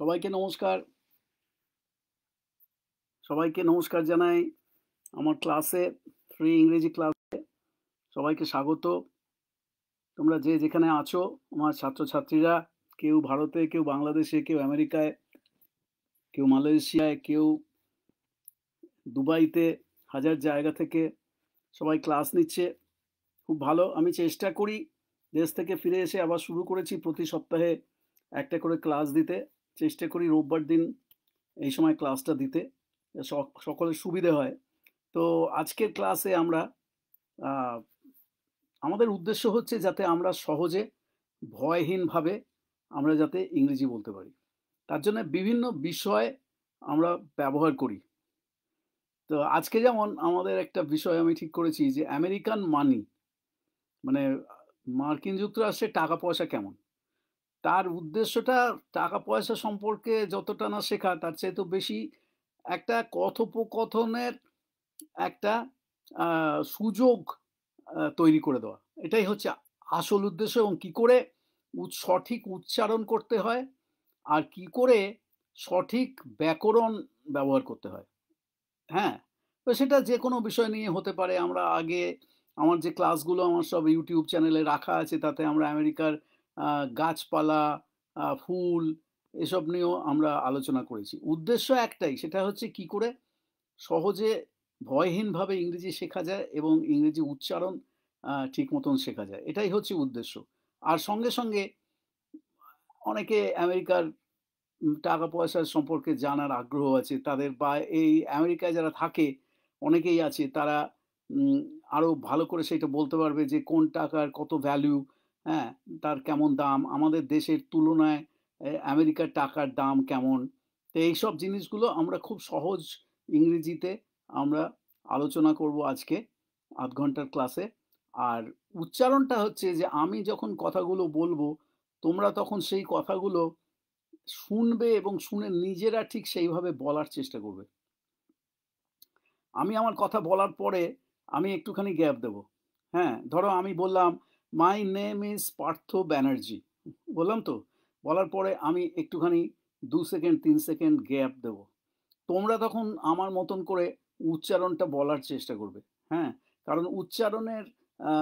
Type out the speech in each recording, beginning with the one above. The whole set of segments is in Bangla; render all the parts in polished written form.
সবাইকে নমস্কার। সবাইকে নমস্কার জানাই। আমার ক্লাসে ফ্রি ইংরেজি ক্লাসে সবাইকে স্বাগত। তোমরা যে যেখানে আছো, আমার ছাত্রছাত্রীরা, কেউ ভারতে, কেউ বাংলাদেশে, কেউ আমেরিকায়, কেউ মালয়েশিয়ায়, কেউ দুবাইতে, হাজার জায়গা থেকে সবাই ক্লাস নিচ্ছে। খুব ভালো। আমি চেষ্টা করি দেশ থেকে ফিরে এসে আবার শুরু করেছি প্রতি সপ্তাহে একটা করে ক্লাস দিতে। চেষ্টা করি রোববার দিন এই সময় ক্লাসটা দিতে। সকলের সুবিধে হয়। তো আজকের ক্লাসে আমরা আ আমাদের উদ্দেশ্য হচ্ছে যাতে আমরা সহজে ভয়হীনভাবে আমরা যাতে ইংরেজি বলতে পারি। তার জন্য বিভিন্ন বিষয় আমরা ব্যবহার করি। তো আজকে যেমন আমাদের একটা বিষয় আমি ঠিক করেছি যে আমেরিকান মানি মানে মার্কিন যুক্তরাষ্ট্রের টাকা-পয়সা কেমন? তার উদ্দেশ্যটা টাকা-পয়সা সম্পর্কে যতটা না শেখা তার চাইতেও বেশি একটা কথোপকথনের একটা আ সুযোগ তৈরি করে দেওয়া। এটাই হচ্ছে আসল উদ্দেশ্য এবং কি করে সঠিক উচ্চারণ করতে হয় আর কি করে সঠিক ব্যাকরণ ব্যবহার করতে হয়। হ্যাঁ? তো সেটা যেকোনো বিষয় নিয়ে হতে পারে। আমরা আগে আমার যে ক্লাসগুলো আমার সব YouTube চ্যানেলে রাখা আছে তাতে আমরা আমেরিকার আ গাছপালা, ফুল এসব নিয়েও আমরা আলোচনা করেছি। উদ্দেশ্য একটাই সেটা হচ্ছে কি করে সহজে ভয়হীনভাবে ইংরেজি শেখা যায় এবং ইংরেজি উচ্চারণ ঠিক মতন শেখা যায়। এটাই হচ্ছে উদ্দেশ্য। আর সঙ্গে অনেকে আমেরিকার টাকা-পয়সার সম্পর্কে জানার আগ্রহ আছে তাদের বা এই আমেরিকায় যারা থাকে অনেকেই আছে তারা উম আরো ভালো করে সেটা বলতে পারবে যে কোন টাকার কত ভ্যালু, হ্যাঁ? তার কেমন দাম, আমাদের দেশের তুলনায় আমেরিকার টাকার দাম কেমন? তো এইসব জিনিসগুলো আমরা খুব সহজ ইংরেজিতে আমরা আলোচনা করব আজকে ০.৫ ঘন্টার ক্লাসে। আর উচ্চারণটা হচ্ছে যে আমি যখন কথাগুলো বলবো, তোমরা তখন সেই কথাগুলো শুনবে এবং শুনে নিজেরা ঠিক সেইভাবে বলার চেষ্টা করবে। আমি আমার কথা বলার পরে আমি একটুখানি গ্যাপ দেব। হ্যাঁ? ধরো আমি বললাম, "my name is Partha Banerjee." বললাম তো? বলার পরে আমি একটুখানি ২ সেকেন্ড ৩ সেকেন্ড গ্যাপ দেব। তোমরা তখন আমার মতন করে উচ্চারণটা বলার চেষ্টা করবে। হ্যাঁ? কারণ উচ্চারণের আ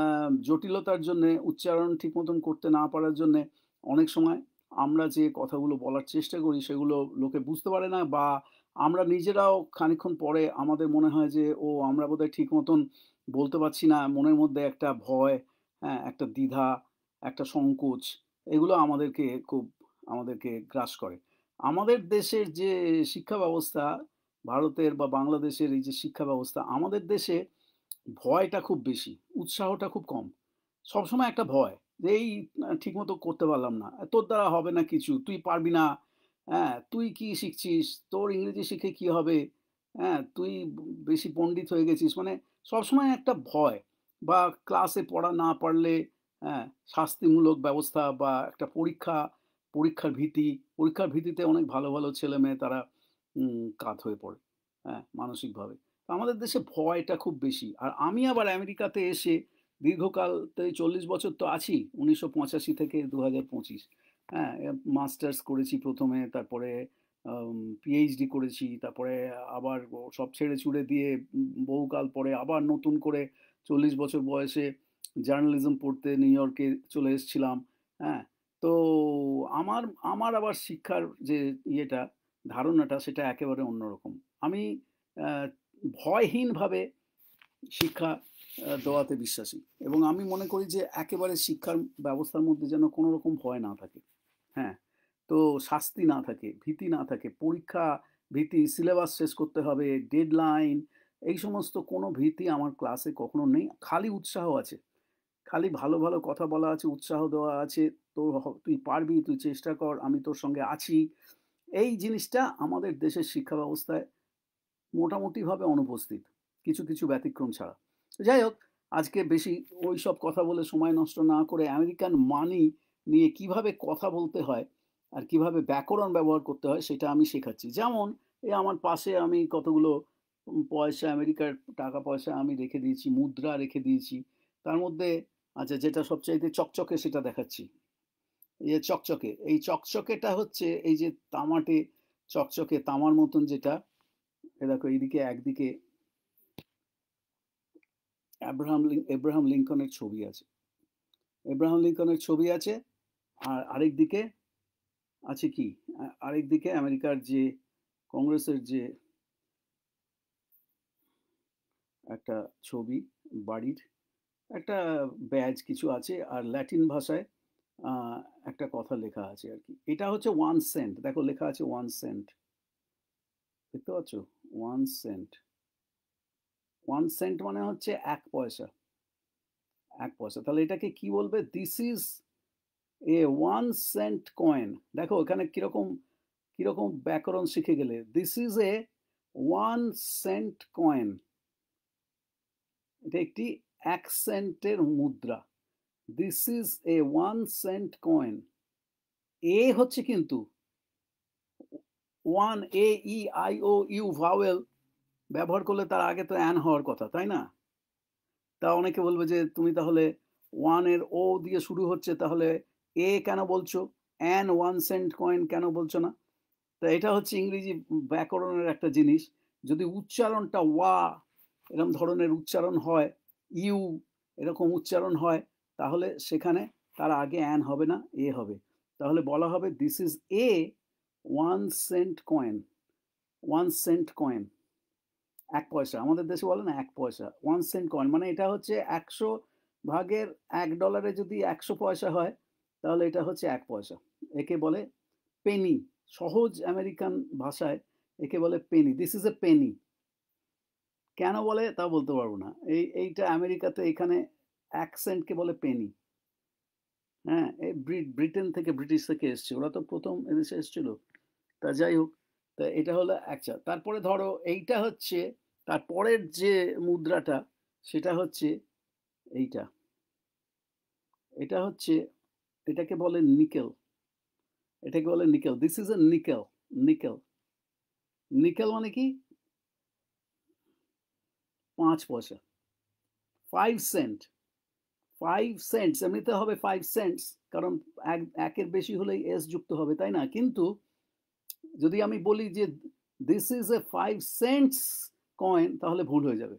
জটিলতার জন্যে উচ্চারণ ঠিক মতন করতে না পারার জন্যে অনেক সময় আমরা যে কথাগুলো বলার চেষ্টা করি সেগুলো লোকে বুঝতে পারে না বা আমরা নিজেরাও খানিকক্ষণ পরে আমাদের মনে হয় যে, "ও আমরা বোধহয় ঠিক মতন বলতে পারছি না।" মনের মধ্যে একটা ভয়, হ্যাঁ? একটা দ্বিধা, একটা সংকোচ এগুলো আমাদেরকে গ্রাস করে। আমাদের দেশের যে শিক্ষা ব্যবস্থা, ভারতের বা বাংলাদেশের এই যে শিক্ষা ব্যবস্থা, আমাদের দেশে ভয়টা খুব বেশি, উৎসাহটা খুব কম। সবসময় একটা ভয় যে এই ঠিকমতো করতে পারলাম না। তোর দ্বারা হবে না কিছু, তুই পারবি না, হ্যাঁ? তুই কি শিখছিস? তোর ইংরেজি শিখে কি হবে? হ্যাঁ? তুই বেশি পণ্ডিত হয়ে গেছিস। মানে সবসময় একটা ভয় বা ক্লাসে পড়া না পারলে, হ্যাঁ? শাস্তিমূলক ব্যবস্থা বা একটা পরীক্ষার ভীতি। পরীক্ষার ভীতিতে অনেক ভালো ছেলেমেয়ে তারা কাত হয়ে পড়ে, হ্যাঁ? মানসিকভাবে। তো আমাদের দেশে ভয়টা খুব বেশি। আর আমি আবার আমেরিকাতে এসে দীর্ঘকাল তো এই ৪০ বছর তো আছি। ১৯৮৫ থেকে ২০২৫। হ্যাঁ? মাস্টার্স করেছি ১ম এ, তারপরে পিএইচডি করেছি। তারপরে আবার সব ছেড়ে-ছুড়ে দিয়ে বহুকাল পরে আবার নতুন করে ৪০ বছর বয়সে জার্নালিজম পড়তে নিউ ইয়র্কে চলে এসেছিলাম। হ্যাঁ? তো আমার আমার আবার শিক্ষার যে ইয়েটা, ধারণাটা সেটা একেবারে অন্যরকম। আমি অ্যা ভয়হীনভাবে শিক্ষা দেওয়াতে বিশ্বাসী এবং আমি মনে করি যে একেবারে শিক্ষার ব্যবস্থার মধ্যে যেন কোনো রকম ভয় না থাকে। হ্যাঁ? তো শাস্তি না থাকে, ভীতি না থাকে, পরীক্ষা ভীতি, সিলেবাস শেষ করতে হবে, ডেডলাইন এই সমস্ত কোনো ভীতি আমার ক্লাসে কখনো নেই। খালি উৎসাহ আছে। খালি ভালো কথা বলা আছে, উৎসাহ দেওয়া আছে। তুই পারবি, তুই চেষ্টা কর, আমি তোর সঙ্গে আছি। এই জিনিসটা আমাদের দেশের শিক্ষা ব্যবস্থায় মোটামুটিভাবে অনুপস্থিত। কিছু ব্যতিক্রম ছাড়া। তো যাই হোক, আজকে বেশি ওইসব কথা বলে সময় নষ্ট না করে আমেরিকান মানি নিয়ে কিভাবে কথা বলতে হয় আর কিভাবে ব্যাকরণ ব্যবহার করতে হয় সেটা আমি শেখাচ্ছি। যেমন এই আমার পাশে আমি কতগুলো পয়সা আমেরিকার টাকা-পয়সা আমি রেখে দিয়েছি, মুদ্রা রেখে দিয়েছি। তার মধ্যে আচ্ছা যেটা সবচাইতে চকচকে সেটা দেখাচ্ছি। এই চকচকে, এই চকচকেটা হচ্ছে এই যে তামাটে চকচকে তামার মতন যেটা, এ দেখো এইদিকে একদিকে এব্রাহাম লিঙ্কনের ছবি আছে, এব্রাহাম লিঙ্কনের ছবি আছে, আর আরেক দিকে আছে কি, আরেক দিকে আমেরিকার যে কংগ্রেসের যে একটা ছবি, বাড়ির একটা ব্যাজ কিছু আছে, আর ল্যাটিন ভাষায় একটা কথা লেখা আছে আর কি। এটা হচ্ছে 1 সেন্ট, দেখো লেখা আছে 1 সেন্ট, দেখতে পাচ্ছ? 1 সেন্ট, 1 সেন্ট মানে হচ্ছে 1 পয়সা, 1 পয়সা। তাহলে এটাকে কি বলবে? This is a 1 cent coin. দেখো এখানে কিরকম কিরকম ব্যাকরণ শিখে গেলে। This is a 1 cent coin, এটা একটি 1 সেন্টের মুদ্রা। This is a 1 cent coin. এ হচ্ছে কিন্তু 1 AEIOU ভাওয়েল ব্যবহার করলে তার আগে তো অ্যান হওয়ার কথা, তাই না? তা অনেকে বলবে যে তুমি তাহলে 1 এর ও দিয়ে শুরু হচ্ছে, তাহলে এ কেন বলছো, অ্যান 1 সেন্ট কয়েন কেন বলছো না? তা এটা হচ্ছে ইংরেজি ব্যাকরণের একটা জিনিস। যদি উচ্চারণটা ওয়া এরকম ধরনের উচ্চারণ হয়, ইউ এরকম উচ্চারণ হয়, তাহলে সেখানে তার আগে অ্যান হবে না, এ হবে। তাহলে বলা হবে this is a 1 cent coin, 1 cent coin, 1 পয়সা। আমাদের দেশে বলে না 1 পয়সা, 1 সেন্ট কয়েন মানে এটা হচ্ছে 100 ভাগের $1 যদি 100 পয়সা হয়, তাহলে এটা হচ্ছে 1 পয়সা। একে বলে পেনি, সহজ আমেরিকান ভাষায় একে বলে Penney. This is A Penney. কেন বলে তা বলতে পারবো না। এইটা আমেরিকাতে এখানে 1 সেন্টকে বলে পেনি। হ্যাঁ, এই ব্রিটেন থেকে ব্রিটিশ থেকে এসছে, ওরা তো প্রথম এদেশে এসেছিল। তা যাই হোক, তা এটা হলো আচ্ছা। তারপরে ধরো এইটা হচ্ছে তারপরের যে মুদ্রাটা, সেটা হচ্ছে এইটা, এটা হচ্ছে, এটাকে বলে নিকেল, এটাকে বলে nickel. This is A nickel, nickel, nickel মানে কি? 5 পয়সা, 5 সেন্ট, 5 সেন্টস এমনিতে হবে 5 সেন্টস, কারণ একের বেশি হলেই এস যুক্ত হবে, তাই না? কিন্তু যদি আমি বলি যে this is a 5 cents coin, তাহলে ভুল হয়ে যাবে।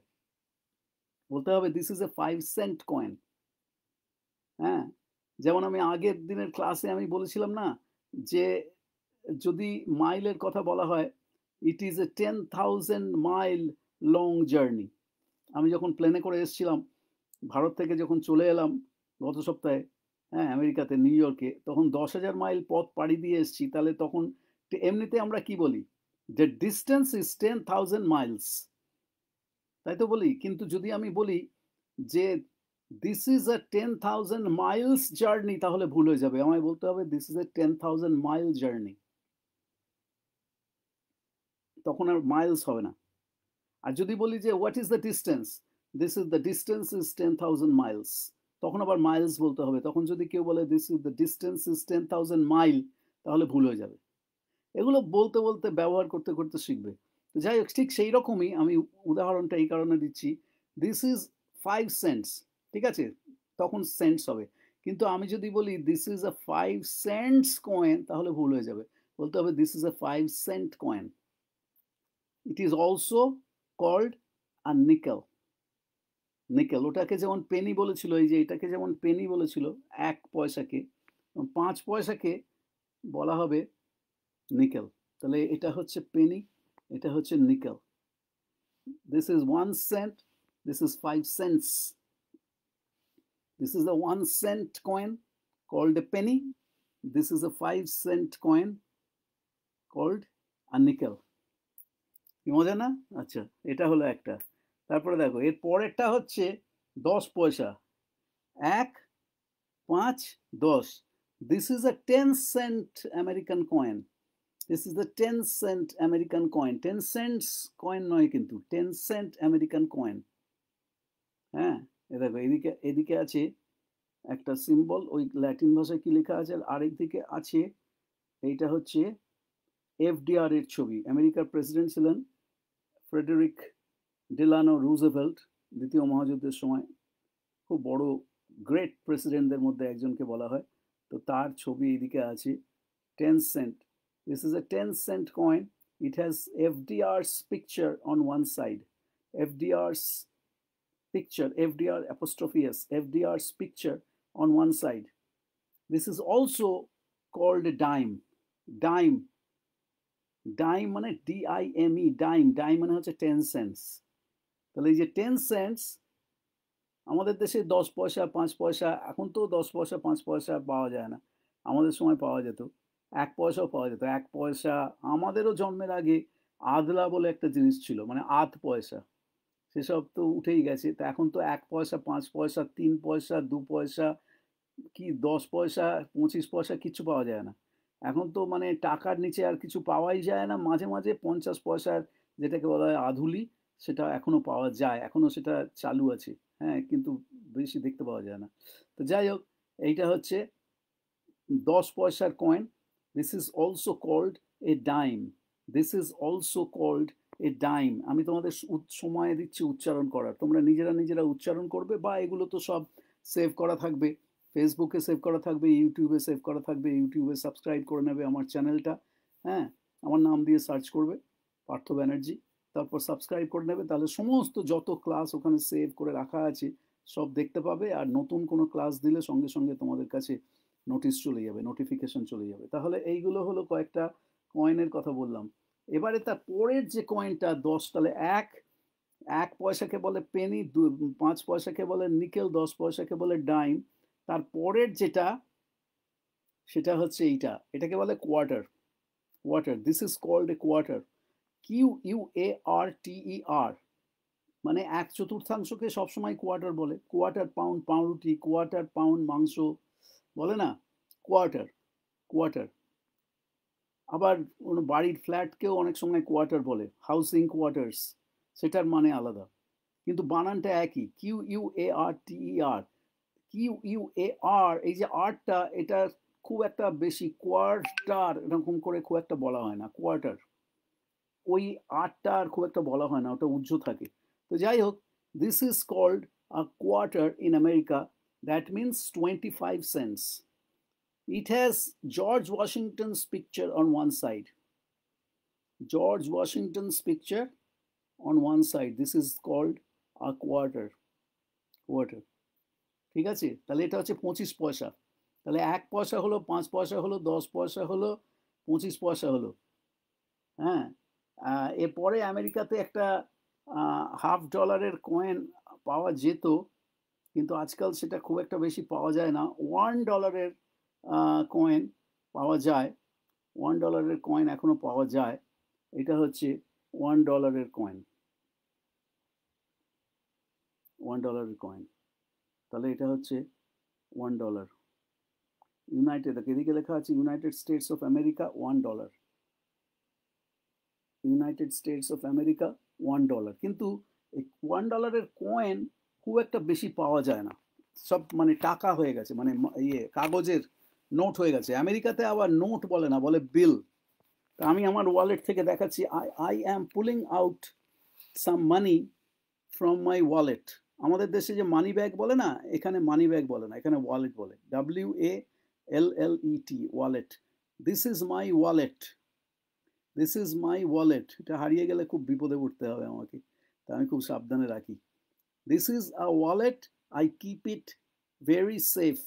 বলতে হবে this is a 5 cent coin. হ্যাঁ, যেমন আমি আগের দিনের ক্লাসে আমি বলেছিলাম না যে যদি মাইলের কথা বলা হয়, it is a 10,000 mile long journey. আমি যখন প্লেনে করে এসেছিলাম ভারত থেকে, যখন চলে এলাম গত সপ্তাহে, হ্যাঁ, আমেরিকাতে নিউ ইয়র্কে, তখন 10,000 মাইল পথ পাড়ি দিয়ে এসেছি। তাহলে তখন এমনিতে আমরা কি বলি? যে ডিস্টেন্স ইজ 10,000 মাইলস, তাই তো বলি। কিন্তু যদি আমি বলি যে this is a 10,000 Miles journey, তাহলে ভুল হয়ে যাবে। আমায় বলতে হবে this is A 10,000 mile journey, তখন আর মাইলস হবে না। আর যদি বলি যে what is the distance, this is the distance is 10,000 Miles, তখন আবার মাইলস বলতে হবে। তখন যদি কেউ বলে this is the distance is 10,000 mile, তাহলে ভুল হয়ে যাবে। এগুলো বলতে বলতে ব্যবহার করতে করতে শিখবে। তো যাই হোক, ঠিক সেই রকমই আমি উদাহরণটা এই কারণে দিচ্ছি, দিস ইজ 5 সেন্টস, ঠিক আছে, তখন সেন্টস হবে। কিন্তু আমি যদি বলি this is a 5 cents coin, তাহলে ভুল হয়ে যাবে। বলতে হবে this is a 5 cent coin. It is also called a nickel, nickel. ওটাকে যেমন পেনি বলেছিল, এই যে এটাকে যেমন পেনি বলেছিল 1 পয়সাকে, 5 পয়সাকে বলা হবে নিকেল। তাহলে এটা হচ্ছে পেনি, এটা হচ্ছে nickel. This is 1 cent, this is 5 cents. This is a 1 cent coin called a penny. This is a 5 cent coin called a nickel. কি মজা না? আচ্ছা, এটা হলো একটা। তারপরে দেখো এর পরেরটা হচ্ছে 10 পয়সা, 1, 5, 10। This is a 10 cent American coin. This is the 10 cent American coin. 10 cents coin নয় কিন্তু, 10 সেন্ট আমেরিকান কয়েন। হ্যাঁ, এ দেখো এদিকে এদিকে আছে একটা সিম্বল, ওই ল্যাটিন ভাষায় কি লেখা আছে, আর আরেক দিকে আছে, এইটা হচ্ছে এফডিআর এর ছবি। আমেরিকার প্রেসিডেন্ট ছিলেন ফ্রেডেরিক ডেলানো রুজভেল্ট, দ্বিতীয় মহাযুদ্ধের সময় খুব বড় গ্রেট প্রেসিডেন্টদের মধ্যে একজনকে বলা হয়। তো তার ছবি এইদিকে আছে 10 cent. This is a 10 cent coin. It has FDR's picture on one side. FDR's picture, FDR apostrophe S, FDR's picture on one side. This is also called a dime. Dime. Dime মানে DIME, dime. Dime মানে হচ্ছে 10 cents. তাহলে এই যে 10 cents আমাদের দেশে 10 পয়সা 5 পয়সা, এখন তো 10 পয়সা 5 পয়সা পাওয়া যায় না, আমাদের সময় পাওয়া যেত, 1 পয়সাও পাওয়া যেত। 1 পয়সা, আমাদেরও জন্মের আগে আদলা বলে একটা জিনিস ছিল, মানে আধ পয়সা, সেসব তো উঠেই গেছে। তা এখন তো 1 পয়সা 5 পয়সা 3 পয়সা 2 পয়সা কি 10 পয়সা 25 পয়সা কিচ্ছু পাওয়া যায় না। এখন তো মানে টাকার নিচে আর কিছু পাওয়াই যায় না। মাঝে মাঝে 50 পয়সার যেটাকে বলা হয় আধুলি, সেটা এখনো পাওয়া যায়, এখনো সেটা চালু আছে। হ্যাঁ, কিন্তু বেশি দেখতে পাওয়া যায় না। তো যাই হোক, এইটা হচ্ছে 10 পয়সার coin. This is also called a dime. This is also called a dime. আমি তোমাদের সময় দিচ্ছি উচ্চারণ করার, তোমরা নিজেরা নিজেরা উচ্চারণ করবে, বা এগুলো তো সব সেভ করা থাকবে, ফেসবুকে সেভ করা থাকবে, ইউটিউবে সেভ করা থাকবে, ইউটিউবে সাবস্ক্রাইব করে নেবে আমার চ্যানেলটা। হ্যাঁ, আমার নাম দিয়ে সার্চ করবে পার্থ ব্যানার্জি, তারপর সাবস্ক্রাইব করে নেবে, তাহলে সমস্ত যত ক্লাস ওখানে সেভ করে রাখা আছে সব দেখতে পাবে। আর নতুন কোনো ক্লাস দিলে সঙ্গে সঙ্গে তোমাদের কাছে নোটিশ চলে যাবে, নোটিফিকেশন চলে যাবে। তাহলে এইগুলো হলো কয়েকটা কয়েনের কথা বললাম। এবারে তার পরের যে কয়েনটা 10, তাহলে এক পয়সাকে বলে পেনি, 5 পয়সাকে বলে নিকেল, 10 পয়সাকে বলে ডাইম। তার পরের যেটা, সেটা হচ্ছে এইটা, এটাকে বলে quarter. Quarter, this is called a quarter. QUARTER, মানে 1/4 সবসময় কোয়ার্টার বলে। কোয়ার্টার পাউন্ড পাউরুটি, কোয়ার্টার পাউন্ড মাংস বলে না, কোয়ার্টার। কোয়ার্টার। আবার বাড়ির ফ্ল্যাটকেও অনেক সময় কোয়ার্টার বলে, হাউসিং কোয়ার্টার্স, সেটার মানে আলাদা, কিন্তু বানানটা একই, QUARTER। QUAR, এই যে আরটা, এটা খুব একটা বেশি কোয়ার্টার এরকম করে খুব একটা বলা হয় না, কোয়ার্টার, ওই আরটা আর খুব একটা বলা হয় না, ওটা উজ্জ্ব থাকে। তো যাই হোক, this is called a quarter in America, that means 25 cents. It has George Washington's picture on one side. George Washington's picture on one side. This is called a quarter. Quarter. ঠিক আছে, তাহলে এটা হচ্ছে 25 পয়সা। তাহলে 1 পয়সা হলো, 5 পয়সা হলো, 10 পয়সা হলো, 25 পয়সা হলো। হ্যাঁ, এরপরে আমেরিকাতে একটা $1/2 কয়েন পাওয়া যেত, কিন্তু আজকাল সেটা খুব একটা বেশি পাওয়া যায় না। $1 কয়েন পাওয়া যায়, $1 কয়েন এখনো পাওয়া যায়। এটা হচ্ছে $1 কয়েন, $1 কয়েন। তাহলে এটা হচ্ছে $1। ইউনাইটেড, এদিকে লেখা আছে United states of America $1। United states of America $1। কিন্তু এই $1 কয়েন খুব একটা বেশি পাওয়া যায় না, সব মানে টাকা হয়ে গেছে, মানে ইয়ে কাগজের নোট হয়ে গেছে। আমেরিকাতে আবার নোট বলে না, বলে বিল। তা আমি আমার ওয়ালেট থেকে দেখাচ্ছি, I am pulling out some money from my wallet. আমাদের দেশে যে মানি ব্যাগ বলে না, এখানে মানি ব্যাগ বলে না, এখানে ওয়ালেট বলে, WALLET, wallet. This is my wallet, this is my wallet. এটা হারিয়ে গেলে খুব বিপদে পড়তে হবে আমাকে, তা আমি খুব সাবধানে রাখি। This is a wallet, I keep it very safe.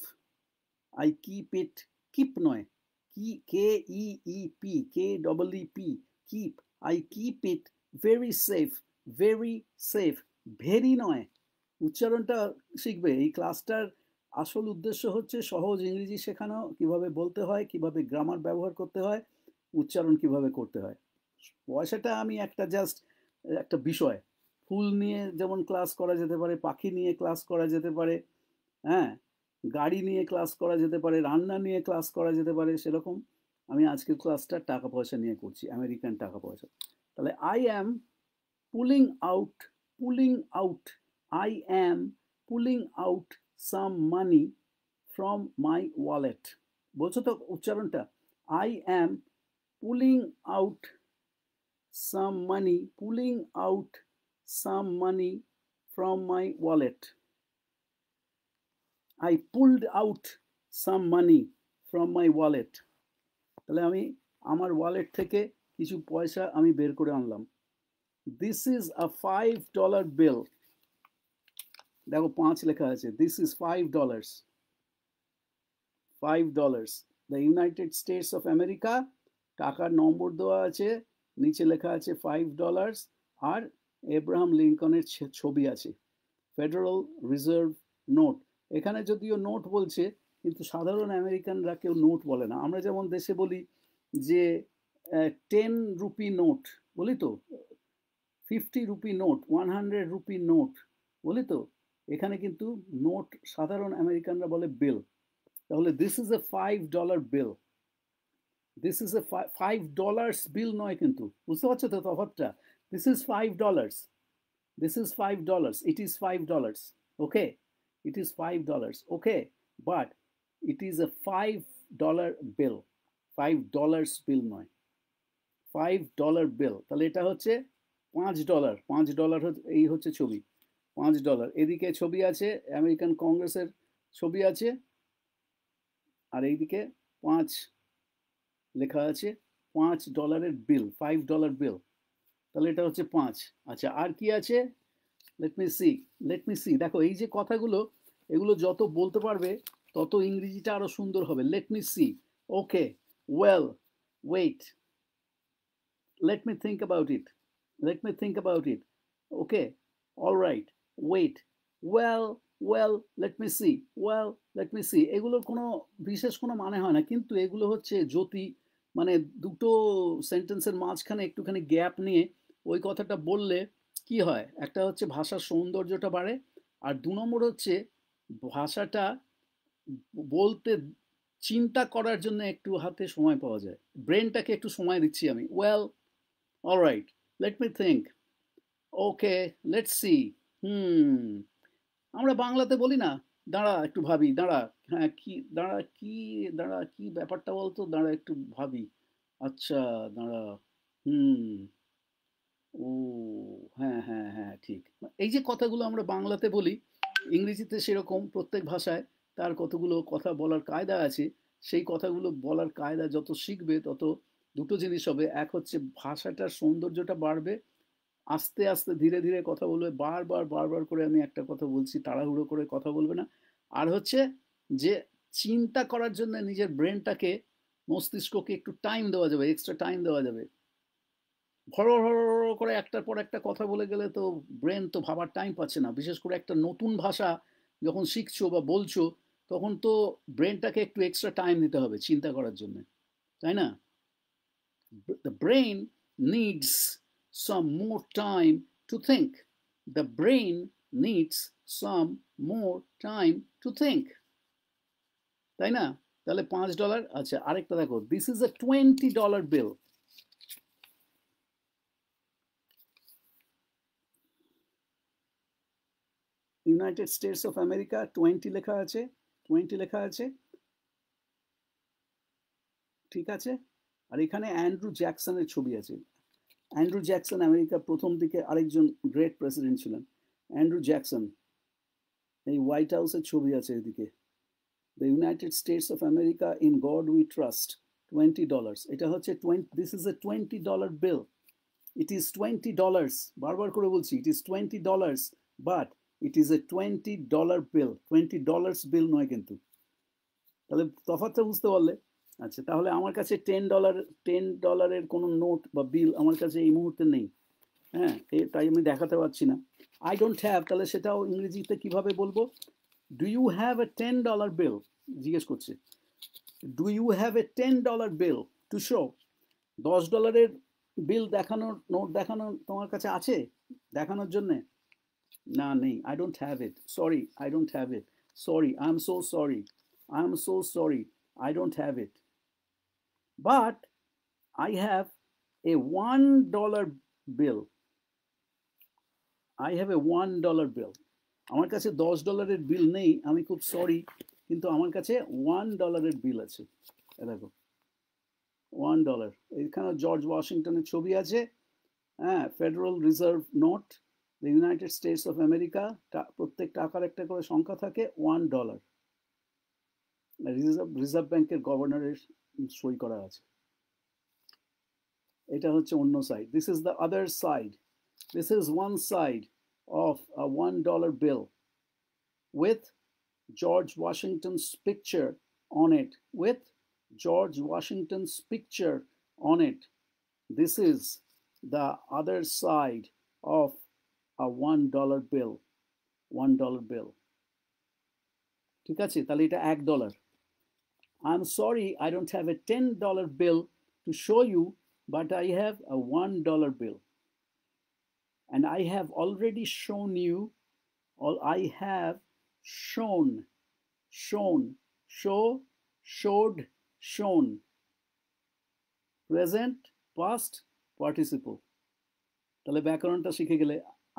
I keep it, keep নয়, KEEP, KEEP, keep. I keep it very safe, very safe, very নয়। উচ্চারণটা শিখবে। এই ক্লাসটার আসল উদ্দেশ্য হচ্ছে সহজ ইংরেজি শেখানো, কিভাবে বলতে হয়, কিভাবে গ্রামার ব্যবহার করতে হয়, উচ্চারণ কিভাবে করতে হয়। পয়সাটা আমি একটা জাস্ট একটা বিষয়। ফুল নিয়ে যেমন ক্লাস করা যেতে পারে, পাখি নিয়ে ক্লাস করা যেতে পারে, হ্যাঁ, গাড়ি নিয়ে ক্লাস করা যেতে পারে, রান্না নিয়ে ক্লাস করা যেতে পারে, সেরকম আমি আজকের ক্লাসটা টাকা পয়সা নিয়ে করছি, আমেরিকান টাকা পয়সা। তাহলে I am pulling out, pulling out, I am pulling out some money from my wallet. বলছো তো উচ্চারণটা? I am pulling out some money, pulling out some money from my wallet. I pulled out some money from my wallet. তাহলে আমি আমার ওয়ালেট থেকে কিছু পয়সা আমি বের করে আনলাম। দিস ইজ আ $5 বিল। দেখো 5 লেখা আছে। This is $5, $5। The United states of America, টাকার নম্বর দেওয়া আছে, নিচে লেখা আছে $5, আর এব্রাহাম লিঙ্কনের ছবি আছে। Federal reserve note. এখানে যদিও নোট বলছে, কিন্তু সাধারণ আমেরিকানরা কেউ নোট বলে না। আমরা যেমন দেশে বলি যে 10 রুপি নোট বলি তো, 50 রুপি নোট, 100 রুপি নোট বলি তো। এখানে কিন্তু নোট সাধারণ আমেরিকানরা বলে বিল। তাহলে this is a $5 bill. This is a $5 বিল নয় কিন্তু, বুঝতে পারছো তো তফাৎটা? This is $5. This is $5. It is $5. Okay. It is $5. Okay. But it is a $5 bill. $5 bill নয়, $5 bill। তাহলে এটা হচ্ছে $5। $5 এই হচ্ছে ছবি, $5। এদিকে ছবি আছে আমেরিকান কংগ্রেসের ছবি আছে, আর এইদিকে 5 লেখা আছে, $5 বিল, $5 বিল। তাহলে এটা হচ্ছে 5। আচ্ছা, আর কি আছে? Let me see. দেখো এই যে কথাগুলো, এগুলো যত বলতে পারবে তত ইংরেজিটা আরো সুন্দর হবে। Let me see. Okay, well, wait, let me think about it. Okay, alright, wait, well, let me see. এগুলোর কোনো বিশেষ কোনো মানে হয় না, কিন্তু এগুলো হচ্ছে জ্যোতি, মানে দুটো সেন্টেন্সের মাঝখানে একটুখানি গ্যাপ নিয়ে ওই কথাটা বললে কি হয়, একটা হচ্ছে ভাষার সৌন্দর্যটা বাড়ে, আর 2 নম্বর হচ্ছে ভাষাটা বলতে, চিন্তা করার জন্য একটু হাতে সময় পাওয়া যায়, ব্রেনটাকে একটু সময় দিচ্ছি আমি। Well, alright, let me think, okay, let's see. Hmm, আমরা বাংলাতে বলি না, দাঁড়া একটু ভাবি, দাঁড়া, হ্যাঁ, কি দাঁড়া, দাঁড়া, কি ব্যাপারটা বলতো, দাঁড়া একটু ভাবি। আচ্ছা, দাঁড়া, হুম, ও, হ্যাঁ, হ্যাঁ, হ্যাঁ, ঠিক। এই যে কথাগুলো আমরা বাংলাতে বলি, ইংরেজিতে সেরকম প্রত্যেক ভাষায় তার কতগুলো কথা বলার কায়দা আছে। সেই কথাগুলো বলার কায়দা যত শিখবে তত দুটো জিনিস হবে। এক হচ্ছে ভাষাটার সৌন্দর্যটা বাড়বে, আস্তে আস্তে ধীরে ধীরে কথা বলবে, বারবার বারবার করে আমি একটা কথা বলছি, তাড়াহুড়ো করে কথা বলবে না। আর হচ্ছে যে চিন্তা করার জন্য নিজের ব্রেনটাকে, মস্তিষ্ককে একটু টাইম দেওয়া যাবে, এক্সট্রা টাইম দেওয়া যাবে। ভড় করে একটার পর একটা কথা বলে গেলে তো ব্রেন তো ভাবার টাইম পাচ্ছে না। বিশেষ করে একটা নতুন ভাষা যখন শিখছো বা বলছো, তখন তো ব্রেনটাকে একটু এক্সট্রা টাইম দিতে হবে চিন্তা করার জন্য, তাই না? The brain needs some more time to think. The brain needs some more time to think. তাই না? তাহলে $5। আচ্ছা, আরেকটা দেখো, this is a $20 bill. United states of America, 20 লেখা আছে, 20 লেখা আছে, ঠিক আছে। আর এখানে অ্যান্ড্রু জ্যাকসনের ছবি আছে। অ্যান্ড্রু জ্যাকসন আমেরিকার প্রথম দিকে আরেকজন গ্রেট প্রেসিডেন্ট ছিলেন, অ্যান্ড্রু জ্যাকসন। এই হোয়াইট হাউসের ছবি আছে এদিকে। The United states of America, in god we trust, $20। এটা হচ্ছে this is A $20 bill. It is $20। বারবার করে বলছি, it is $20, but it is a $20 বিল। $20 বিল নয় কিন্তু। তাহলে তফাৎটা বুঝতে পারলে? আচ্ছা, তাহলে আমার কাছে $10 কোনো নোট বা বিল আমার কাছে এই মুহূর্তে নেই। হ্যাঁ, তাই আমি দেখাতে পারছি না। আই ডোন্ট হ্যাভ, তাহলে সেটাও ইংরেজিতে কিভাবে বলবো? Do you have a $10 bill? জিজ্ঞেস করছে, do you have a $10 bill to show? $10 bill দেখানোর, নোট দেখানোর তোমার কাছে আছে দেখানোর জন্যে? না, নেই। I don't have it, sorry, I don't have it, sorry, I am so sorry, I am so sorry, I don't have it. But I have a $1 bill. I have a $1 বিল। আমার কাছে $10 বিল নেই, আমি খুব সরি, কিন্তু আমার কাছে $1 বিল আছে। দেখো, $1। এখানে জর্জ ওয়াশিংটনের ছবি আছে। হ্যাঁ, federal reserve note, the United states of America, প্রত্যেক টাকার একটা করে সংখ্যা থাকে, $1। রিজার্ভ ব্যাংকের গভর্নরের সই করা আছে। এটা হচ্ছে অন্য side. This is the other side. This is one side of a $1 bill with George Washington's picture on it. With George Washington's picture on it. This is the other side of a $1 bill. $1 bill. ঠিক আছে, তাহলে এটা $1. I'm sorry I don't have a $10 bill to show you, but I have a $1 bill. And I have already shown you, or I have shown, show, showed, shown. Present, past, participle. তাহলে ব্যাকরণটা শিখে গেলে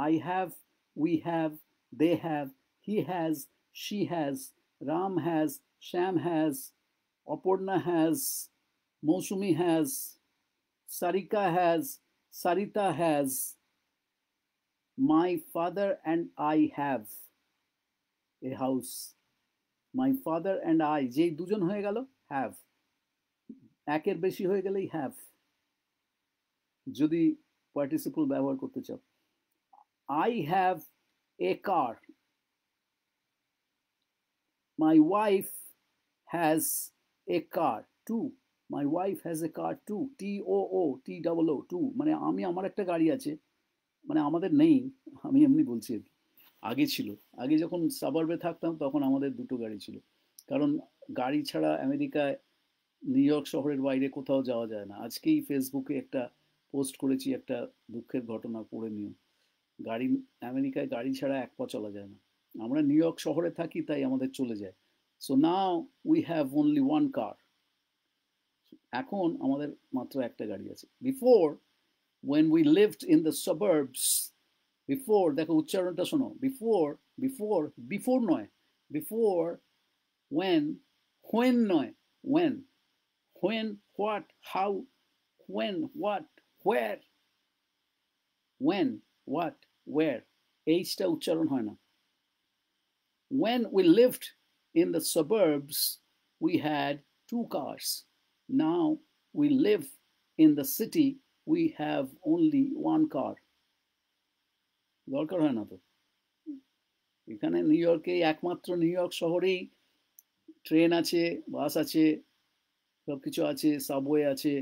I have, we have, they have, he has, she has, Ram has, Sham has, Aparna has, Mousumi has, Sarika has, Sarita has, my father and I have a house. My father and I, যেই দুজন হয়ে গেল have, একের বেশি হয়ে গেলেই have, যদি পার্টিসিপল ব্যবহার করতে চাও। I have a car. My wife has a car too. My wife has a car too. T-O-O, too. মানে আমি, আমার একটা গাড়ি আছে, মানে আমাদের নেই, আমি এমনি বলছি আর কি। আগে ছিল, আগে যখন সাবার্বে থাকতাম তখন আমাদের দুটো গাড়ি ছিল, কারণ গাড়ি ছাড়া আমেরিকায় নিউ ইয়র্ক শহরের বাইরে কোথাও যাওয়া যায় না। আজকেই ফেসবুকে একটা পোস্ট করেছি, একটা দুঃখের ঘটনা, পড়ে নিও। গাড়ি, আমেরিকায় গাড়ি ছাড়া এক পা চলা যায় না। আমরা নিউ ইয়র্ক শহরে থাকি তাই আমাদের চলে যায়। So now we have only one car. এখন আমাদের মাত্র একটা গাড়ি আছে। Before, when we lived in the suburbs, before, দেখো উচ্চারণটা শোনো, before নয়, before, when নয়, when, what, how, when, what, where, when, what, where, এইচটা উচ্চারণ হয় না। When we lived in the suburbs, we had 2 cars. Now we live in the city, we have only 1 car. দরকার হয় না তো। এখানে নিউ ইয়র্কে, একমাত্র নিউ ইয়র্ক শহরেই ট্রেন আছে, বাস আছে, সবকিছু আছে, সাবওয়ে আছে,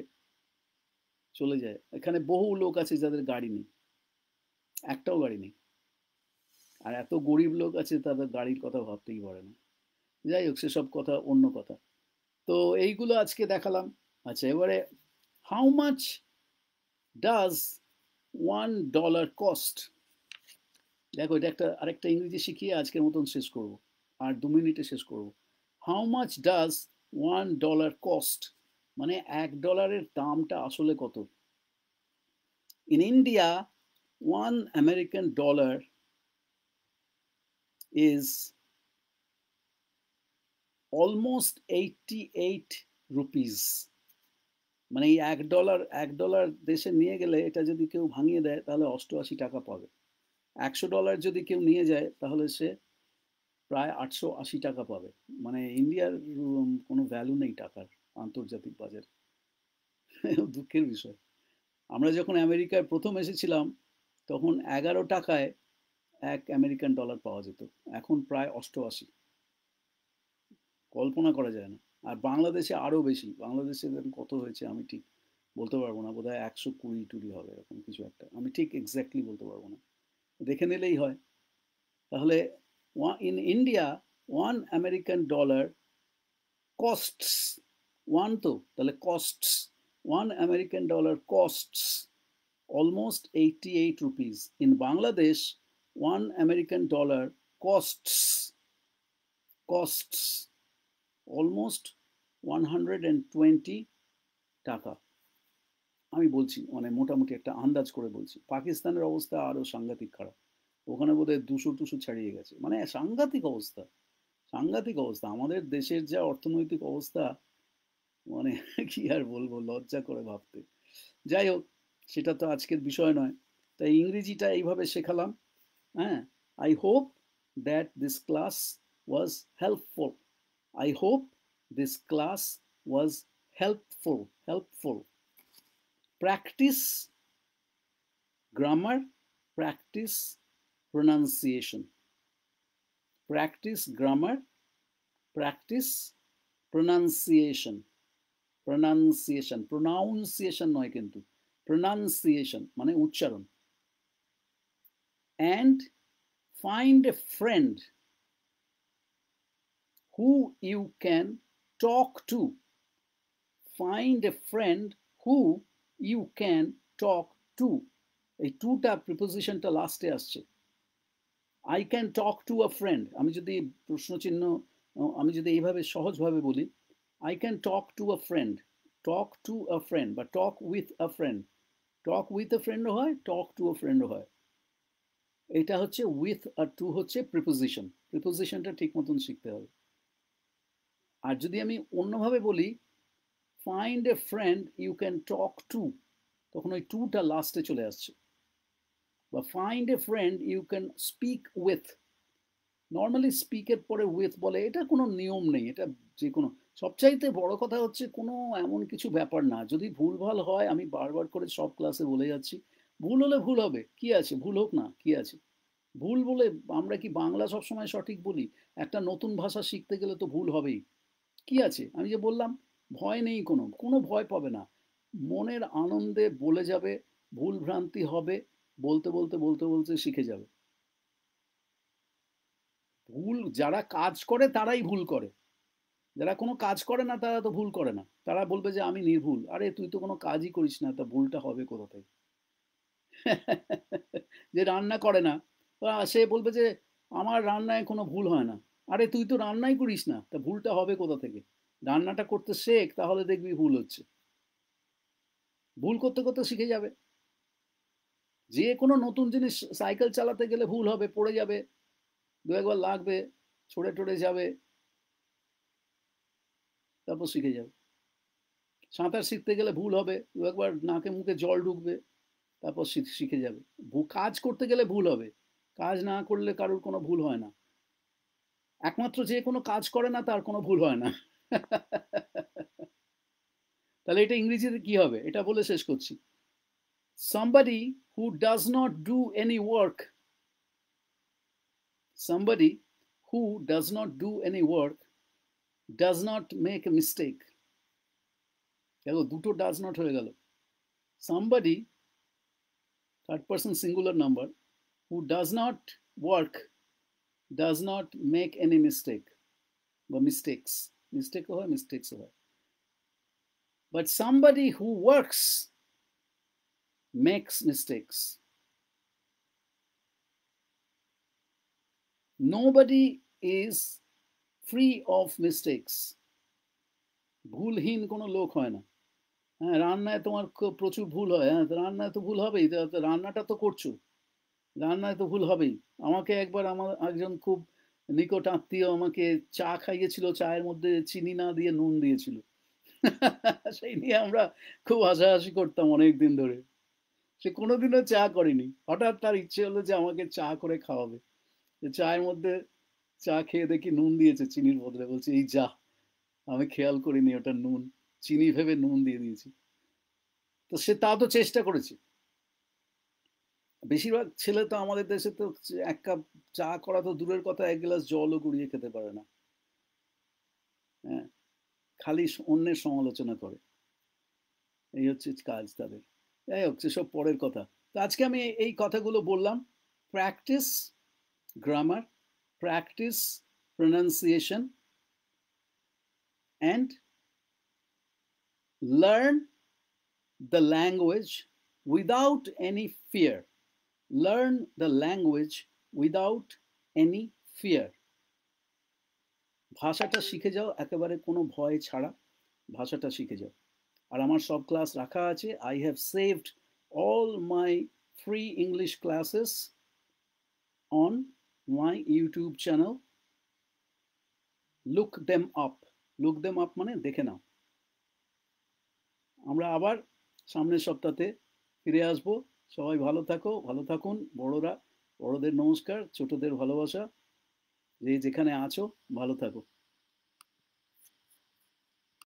চলে যায়। এখানে বহু লোক আছে যাদের গাড়ি নেই, একটাও গাড়ি নেই। আর এত গরিব লোক আছে তাদের গাড়ির কথা ভাবতেই পারে না। যাই হোক, সেসব কথা অন্য কথা। তো এইগুলো আজকে দেখালাম। আচ্ছা, এবারে হাউ মাচ ডাজ $1 কস্ট? দেখো, এটা একটা আরেকটা ইংরেজি শিখিয়ে আজকের মতন শেষ করব, আর 2 মিনিটে শেষ করব। হাউ মাচ ডাজ $1 কস্ট, মানে $1 দামটা আসলে কত? In India, $1 American is almost 88 rupees. মানে এই $1 দেশে নিয়ে গেলে, এটা যদি কেউ ভাঙিয়ে দেয় তাহলে 88 টাকা পাবে। $100 যদি কেউ নিয়ে যায় তাহলে সে প্রায় 880 টাকা পাবে। মানে ইন্ডিয়ার কোনো ভ্যালু নেই টাকার আন্তর্জাতিক বাজারে। দুঃখের বিষয়। আমরা যখন আমেরিকায় প্রথম এসেছিলাম তখন 11 টাকায় $1 পাওয়া যেত, এখন প্রায় 88। কল্পনা করা যায় না। আর বাংলাদেশে আরও বেশি। বাংলাদেশে কত হয়েছে আমি ঠিক বলতে পারবো না, বোধহয় 120 হবে, এরকম কিছু একটা, আমি ঠিক এক্স্যাক্টলি বলতে পারবো না, দেখে নিলেই হয়। তাহলে in India $1 American costs, one তো, তাহলে costs, $1 American costs almost 88 rupees. In Bangladesh, $1 American costs almost 120 টাকা। আমি বলছি, মানে মোটামুটি একটা আন্দাজ করে বলছি। পাকিস্তানের অবস্থা আরও সাংঘাতিক খারাপ, ওখানে বোধহয় 200 ছাড়িয়ে গেছে। মানে সাংঘাতিক অবস্থা, সাংঘাতিক অবস্থা। আমাদের দেশের যা অর্থনৈতিক অবস্থা, মানে কি আর বলবো, লজ্জা করে ভাবতে। যাই হোক, সেটা তো আজকের বিষয় নয়। তাই ইংরেজিটা এইভাবে শেখালাম। হ্যাঁ, I hope that this class was helpful. I hope This class was helpful. Practice grammar, practice pronunciation. Practice grammar, practice pronunciation. Pronunciation নয় কিন্তু, pronunciation মানে উচ্চারণ। And find a friend who you can talk to. Find a friend who you can talk to. এই টুটা প্রিপোজিশনটা লাস্টে আসছে। I can talk to a friend, আমি যদি প্রশ্ন চিহ্ন, আমি যদি এইভাবে সহজভাবে বলি, I can talk to a friend, talk to a friend বা talk with a friend, talk with a friend হয়, talk to a friend হয়। এটা হচ্ছে with আর to হচ্ছে প্রিপোজিশন, প্রিপোজিশনটা ঠিক মতন শিখতে হবে। আর যদি আমি অন্যভাবে বলি, find a friend you can talk to, তখন ওই টুটা লাস্টে চলে আসছে। বা find a friend you can speak with, normally স্পিকের পরে উইথ বলে, এটা কোনো নিয়ম নেই, এটা যে কোনো, সবচাইতে বড় কথা হচ্ছে কোনো এমন কিছু ব্যাপার না। যদি ভুলভাল হয়, আমি বারবার করে সব ক্লাসে বলে যাচ্ছি, ভুল হলে ভুল হবে, কি আছে, ভুল হোক না, কি আছে। ভুল বলে আমরা কি বাংলা সবসময় সঠিক বলি? একটা নতুন ভাষা শিখতে গেলে তো ভুল হবেই, কি আছে। আমি যে বললাম, ভয় নেই, কোনো ভয় পাবে না, মনের আনন্দে বলে যাবে, ভুল ভ্রান্তি হবে, বলতে বলতে বলতে বলতে শিখে যাবে। ভুল যারা কাজ করে তারাই ভুল করে, যারা কোনো কাজ করে না তারা তো ভুল করে না। তারা বলবে যে আমি নির্ভুল, আরে তুই তো কোনো কাজই করিস না, তা ভুলটা হবে কোথা থেকে? যে রান্না করে না, সে বলবে যে আমার রান্নায় কোনো ভুল হয় না, আরে তুই তো রান্নাই করিস না, তা ভুলটা হবে কোথা থেকে? রান্নাটা করতে শেখ, তাহলে দেখবি ভুল হচ্ছে। ভুল করতে করতে শিখে যাবে। যে কোনো নতুন জিনিস, সাইকেল চালাতে গেলে ভুল হবে, পড়ে যাবে, দু একবার লাগবে, ছড়ে টড়ে যাবে, তারপর শিখে যাবে। সাঁতার শিখতে গেলে ভুল হবে, দু একবার নাকে মুখে জল ঢুকবে, তারপর শিখে যাবে। কাজ করতে গেলে ভুল হবে, কাজ না করলে কারোর কোনো ভুল হয় না। একমাত্র যে কোনো কাজ করে না তার কোনো ভুল হয় না। তাহলে এটা ইংরেজিতে কি হবে, এটা বলে শেষ করছি। somebody who does not do any work, somebody who does not do any work does not make a mistake. দেখো দুটো ডাজ নট হয়ে গেল। somebody, third person singular number, who does not work does not make any mistake বা mistakes, mistake হয়, mistakes হয়। but somebody who works makes mistakes. Nobody is free of mistakes. ভুলহীন কোনো লোক হয় না। হ্যাঁ, রান্নায় তোমার প্রচুর ভুল হয়, হ্যাঁ, রান্নায় তো ভুল হবেই, রান্নাটা তো করছো, রান্নায় তো ভুল হবেই। আমাকে একবার আমার একজন খুব নিকট আত্মীয় আমাকে চা খাইয়েছিল, চায়ের মধ্যে চিনি না দিয়ে নুন দিয়েছিল। সেই নিয়ে আমরা খুব হাসাহাসি করতাম অনেক দিন ধরে। সে কোনোদিনও চা করেনি, হঠাৎ তার ইচ্ছে হলো যে আমাকে চা করে খাওয়াবে। চায়ের মধ্যে চা খেয়ে দেখি নুন দিয়েছে চিনির বদলে, বলছে এই যা, আমি খেয়াল করিনি ওটা নুন, চিনি ভেবে নুন দিয়ে দিয়েছি। তো সে তা তো চেষ্টা করেছে। বেশিরভাগ ছেলে তো আমাদের দেশে তো এক কাপ চা করা তো দূরের কথা, এক গ্লাস জলও গুড়িয়ে খেতে পারে না। হ্যাঁ, খালি অন্যের সমালোচনা করে, এই হচ্ছে কাজ তাদের। যাই হোক, সেসব পরের কথা। তো আজকে আমি এই কথাগুলো বললাম, practice grammar, practice pronunciation, and learn the language without any fear. Learn the language without any fear. ভাষাটা শিখে যাও একেবারে কোনো ভয় ছাড়া, ভাষাটা শিখে যাও। আর আমার সব ক্লাস রাখা আছে। I have saved all my free English classes on my YouTube channel. Look them up. Look them up মানে দেখে নাও। আমরা আবার সামনের সপ্তাহে ফিরে আসবো। সবাই ভালো থাকো, ভালো থাকুন। বড়রা, বড়দের নমস্কার, ছোটদের ভালোবাসা। যে যেখানে আছো ভালো থাকো।